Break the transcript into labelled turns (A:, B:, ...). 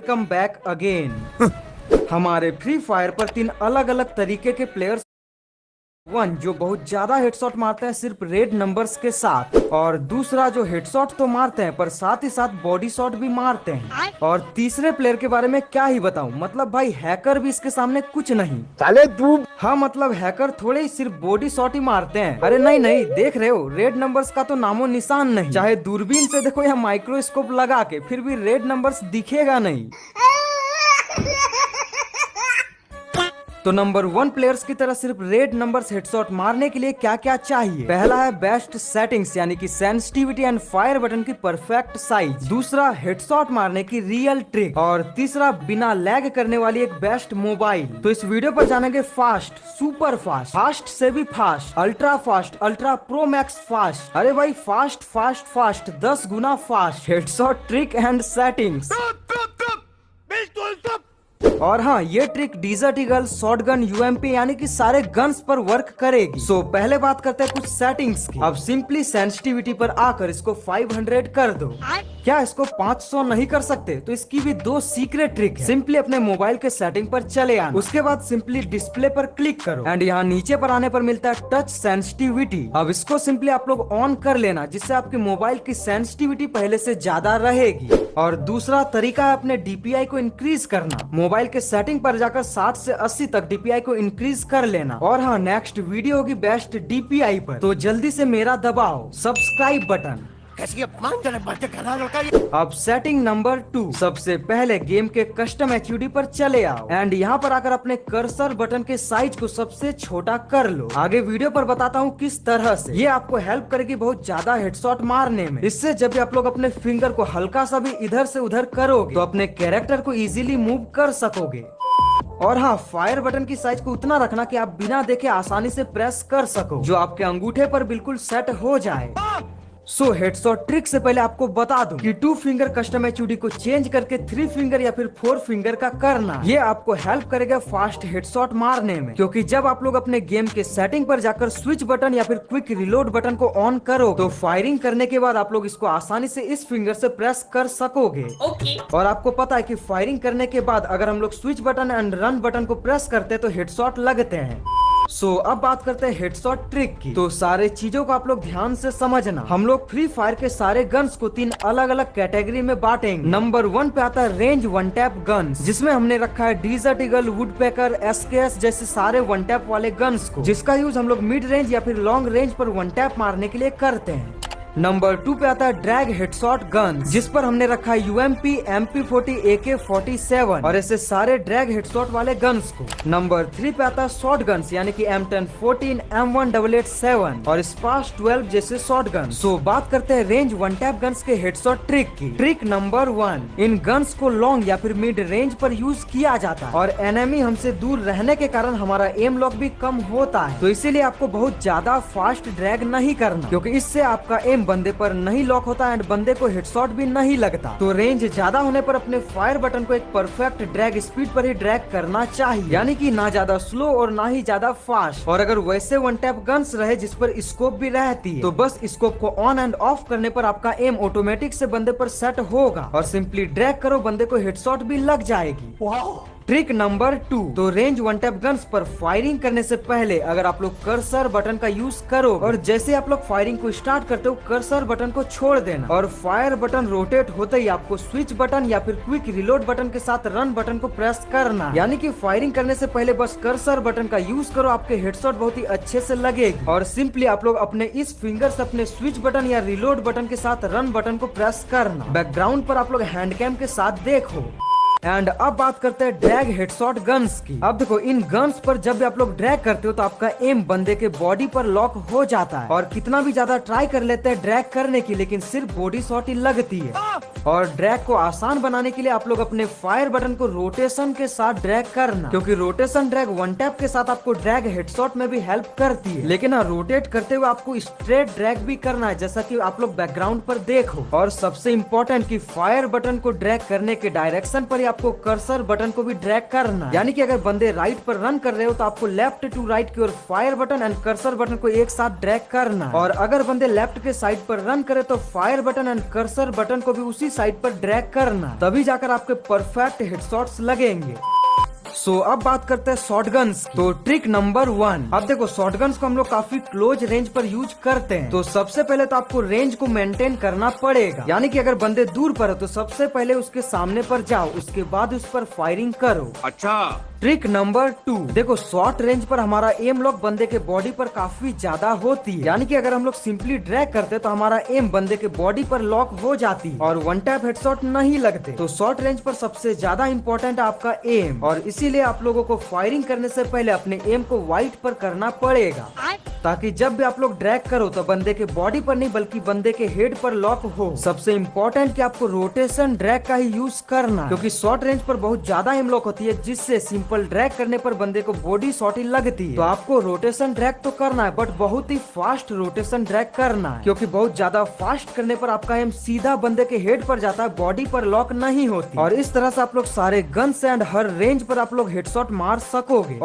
A: Welcome back again. हमारे free fire पर 3 अलग अलग तरीके के प्लेयर्स वन जो बहुत ज्यादा हेडशॉट मारते हैं सिर्फ रेड नंबर्स के साथ, और दूसरा जो हेडशॉट तो मारते हैं पर साथ ही साथ बॉडी शॉट भी मारते हैं, और तीसरे प्लेयर के बारे में क्या ही बताऊं, मतलब भाई हैकर भी इसके सामने कुछ नहीं।
B: साले तू
A: हाँ मतलब हैकर थोड़े ही सिर्फ बॉडी शॉट ही मारते हैं। अरे नहीं नहीं, देख रहे हो रेड नंबर्स का तो नामो निशान नहीं, चाहे दूरबीन से देखो या माइक्रोस्कोप लगा के फिर भी रेड नंबर्स दिखेगा नहीं। तो नंबर 1 प्लेयर्स की तरह सिर्फ रेड नंबर्स हेडशॉट मारने के लिए क्या क्या चाहिए? पहला है बेस्ट सेटिंग्स यानी कि सेंसिटिविटी एंड फायर बटन की परफेक्ट साइज, दूसरा हेडशॉट मारने की रियल ट्रिक, और तीसरा बिना लैग करने वाली एक बेस्ट मोबाइल। तो इस वीडियो पर जानेंगे फास्ट, सुपर फास्ट, फास्ट से भी fast, ultra pro max fast, अरे भाई फास्ट फास्ट फास्ट 10 गुना fast headshot trick and settings. और हाँ, ये trick Desert Eagle, shotgun, UMP यानी कि सारे गन्स पर वर्क करेगी। सो पहले बात करते हैं कुछ सेटिंग्स की। अब सिंपली सेंसिटिविटी पर आकर इसको 500 कर दो। क्या इसको 500 नहीं कर सकते? तो इसकी भी 2 सीक्रेट ट्रिक है। सिंपली अपने मोबाइल के सेटिंग पर चले आना, उसके बाद सिंपली डिस्प्ले पर क्लिक करो एंड यहाँ नीचे पर आने पर मिलता है टच सेंसिटिविटी। अब इसको सिंपली आप लोग ऑन कर लेना, जिससे आपके मोबाइल की सेंसिटिविटी पहले से ज्यादा रहेगी। और दूसरा तरीका है अपने डीपीआई को इंक्रीज करना। मोबाइल के सेटिंग पर जाकर 60 से 80 तक डीपीआई को इंक्रीज कर लेना। और हाँ, नेक्स्ट वीडियो होगी बेस्ट डीपीआई पर, तो जल्दी से मेरा दबाओ सब्सक्राइब बटन। अब सेटिंग नंबर 2, सबसे पहले गेम के कस्टम एचयूडी पर चले आओ एंड यहाँ पर आकर अपने कर्सर बटन के साइज को सबसे छोटा कर लो। आगे वीडियो पर बताता हूँ किस तरह से। ये आपको हेल्प करेगी बहुत ज्यादा हेडशॉट मारने में। इससे जब भी आप लोग अपने फिंगर को हल्का सा भी इधर से उधर करोगे तो अपने कैरेक्टर को इजीली मूव कर सकोगे। और हाँ, फायर बटन की साइज को उतना रखना कि आप बिना देखे आसानी से प्रेस कर सको, जो आपके अंगूठे पर बिल्कुल सेट हो जाए। सो हेडशॉट ट्रिक से पहले आपको बता दूं कि 2 फिंगर कस्टम एचयूडी को चेंज करके 3 फिंगर या फिर 4 फिंगर का करना। ये आपको हेल्प करेगा फास्ट हेडशॉट मारने में, क्योंकि जब आप लोग अपने गेम के सेटिंग पर जाकर स्विच बटन या फिर क्विक रिलोड बटन को ऑन करो तो फायरिंग करने के बाद आप लोग इसको आसानी से इस फिंगर से प्रेस कर सकोगे। और आपको पता है कि फायरिंग करने के बाद अगर हम लोग switch button and run button को प्रेस करते हैं तो हेडशॉट लगते हैं। अब बात करते हैं हेडशॉट ट्रिक की। तो सारे चीजों को आप लोग ध्यान से समझना। हम लोग फ्री फायर के सारे गन्स को 3 अलग अलग कैटेगरी में बांटेंगे। नंबर 1 पे आता है रेंज वन टैप गन्स, जिसमें हमने रखा है डिजर्ट ईगल, वुडपेकर, एसकेएस जैसे सारे वन टैप वाले गन्स को, जिसका यूज हम लोग मिड रेंज या फिर लॉन्ग रेंज पर वन टैप मारने के लिए करते हैं। नंबर 2 पे आता है ड्रैग हेडशॉट गन, जिस पर हमने रखा है यूएमपी, MP40, AK47 और ऐसे सारे ड्रैग हेडशॉट वाले गन्स को। नंबर 3 पे आता है शॉर्ट गन्स यानी कि M10, 14, M1887 और स्पास 12 जैसे शॉर्ट गन। बात करते हैं रेंज वन टैप गन्स के हेडशॉट ट्रिक की। ट्रिक नंबर 1, इन गन्स को लॉन्ग या फिर मिड रेंज पर यूज किया जाता है और एनिमी हमसे दूर रहने के कारण हमारा एम लॉक भी कम होता है। तो इसीलिए आपको बहुत ज्यादा फास्ट ड्रैग नहीं करना, क्योंकि इससे आपका एम बंदे पर नहीं लॉक होता एंड बंदे को हेडशॉट भी नहीं लगता। तो रेंज ज्यादा होने पर अपने फायर बटन को एक परफेक्ट ड्रैग स्पीड पर ही ड्रैग करना चाहिए, यानी कि ना ज्यादा स्लो और ना ही ज्यादा फास्ट। और अगर वैसे वन टैप गन्स रहे जिस पर स्कोप भी रहती है, तो बस स्कोप को ऑन एंड ऑफ करने पर आपका एम ऑटोमेटिक से बंदे पर सेट होगा और सिंपली ड्रैग करो, बंदे को हेडशॉट भी लग जाएगी। ट्रिक नंबर 2, तो रेंज वन टैप गन्स पर फायरिंग करने से पहले अगर आप लोग कर्सर बटन का यूज करो और जैसे आप लोग फायरिंग को स्टार्ट करते हो कर्सर बटन को छोड़ देना और फायर बटन रोटेट होते ही आपको स्विच बटन या फिर क्विक रिलोड बटन के साथ रन बटन को प्रेस करना, यानी कि फायरिंग करने से पहले बस कर्सर बटन का यूज करो, आपके हेडशॉट बहुत ही अच्छे से लगेगी। और सिंपली आप लोग अपने इस फिंगर से अपने स्विच बटन या रिलोड बटन के साथ रन बटन को प्रेस करना। बैकग्राउंड पर आप लोग हैंड कैम के साथ देखो। एंड अब बात करते हैं ड्रैग हेडशॉट गन्स की। अब देखो, इन गन्स पर जब भी आप लोग ड्रैग करते हो तो आपका एम बंदे के बॉडी पर लॉक हो जाता है और कितना भी ज्यादा ट्राई कर लेते हैं ड्रैग करने की, लेकिन सिर्फ बॉडी शॉट ही लगती है। और ड्रैग को आसान बनाने के लिए आप लोग अपने फायर बटन को रोटेशन के साथ ड्रैग करना, क्योंकि रोटेशन ड्रैग वन टैप के साथ आपको ड्रैग हेडशॉट में भी हेल्प करती है, लेकिन रोटेट करते हुए आपको स्ट्रेट ड्रैग भी करना है, जैसा कि आप लोग बैकग्राउंड पर देखो। और सबसे इम्पोर्टेंट कि फायर बटन को ड्रैग करने के डायरेक्शन पर ही आपको कर्सर बटन को भी ड्रैग करना, यानी कि अगर बंदे राइट पर रन कर रहे हो तो आपको लेफ्ट टू राइट की ओर fire button and cursor button को एक साथ ड्रैग करना, और अगर बंदे लेफ्ट के साइड पर रन करे तो fire button and cursor button को भी उसी साइड पर ड्रैग करना, तभी जाकर आपके परफेक्ट हेडशॉट्स लगेंगे। अब बात करते हैं शॉटगन्स। तो ट्रिक नंबर 1, अब देखो शॉटगन्स को हम लोग काफी क्लोज रेंज पर यूज करते हैं। तो सबसे पहले तो आपको रेंज को मेंटेन करना पड़ेगा, यानी कि अगर बंदे दूर पर हो तो सबसे पहले उसके सामने पर जाओ, उसके बाद उस पर फायरिंग करो।
B: अच्छा।
A: ट्रिक नंबर 2, देखो शॉर्ट रेंज पर हमारा एम लॉक बंदे के बॉडी पर काफी ज्यादा होती है, यानी कि अगर हम लोग सिंपली ड्रैग करते तो हमारा एम बंदे के बॉडी पर लॉक हो जाती है और वन टैप हेडशॉट नहीं लगते। तो शॉर्ट रेंज पर सबसे ज्यादा इंपॉर्टेंट है आपका एम, और इसीलिए आप लोगों को फायरिंग करने से पहले अपने एम को वाइट पर करना पड़ेगा, ताकि जब भी आप लोग ड्रैग करो तो बंदे के बॉडी पर नहीं बल्कि बंदे के हेड पर लॉक हो। सबसे इम्पोर्टेंट कि आपको रोटेशन ड्रैग का ही यूज करना, क्योंकि शॉर्ट रेंज पर बहुत ज्यादा एम लॉक होती है, जिससे सिंपल ड्रैग करने पर बंदे को बॉडी शॉट ही लगती है। तो आपको रोटेशन ड्रैग तो करना है, बट बहुत ही फास्ट रोटेशन ड्रैग करना है, क्योंकि बहुत ज्यादा फास्ट करने पर आपका एम सीधा बंदे के हेड पर जाता है, बॉडी पर लॉक नहीं होती। और इस तरह से आप लोग सारे गन्स एंड हर रेंज पर आप लोग हेडशॉट मार सकोगे।